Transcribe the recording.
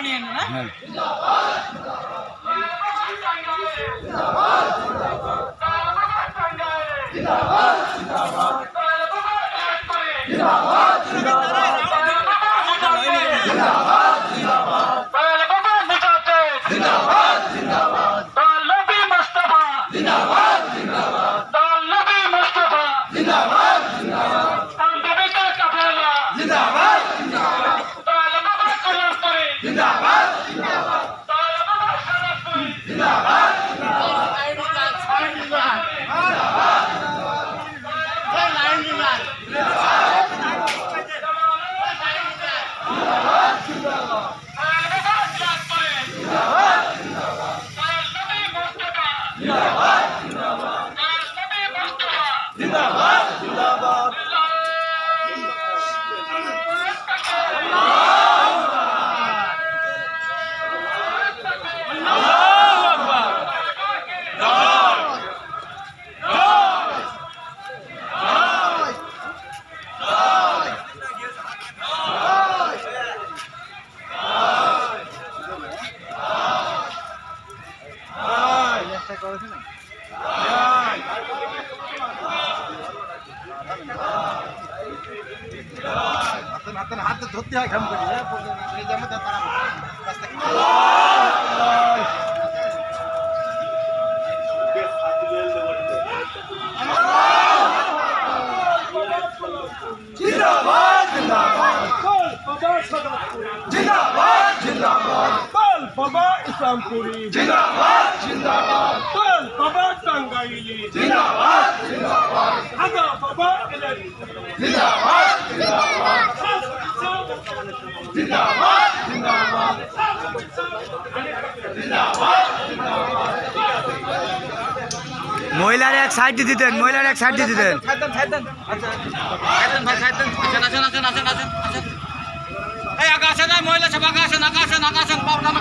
নিয়ে না হ্যাঁ হাতে ধরতে হয় ঘাম করি জিন্দাবাদ জিন্দাবাদ জিন্দাবাদ জিন্দাবাদ বল বাবা ইসলামপুরি জিন্দাবাদ জিন্দাবাদ বল বাবা টাঙ্গাইলি জিন্দাবাদ জিন্দাবাদ আগা বাবা এলারি জিন্দাবাদ জিন্দাবাদ জিন্দাবাদ জিন্দাবাদ জিন্দাবাদ মহিলার এক সাইড দিতেন মহিলার এক সাইড দিতেন এই আকাশে নাই মহিলা সব আকাশে আকাশে আকাশে বাবু নামে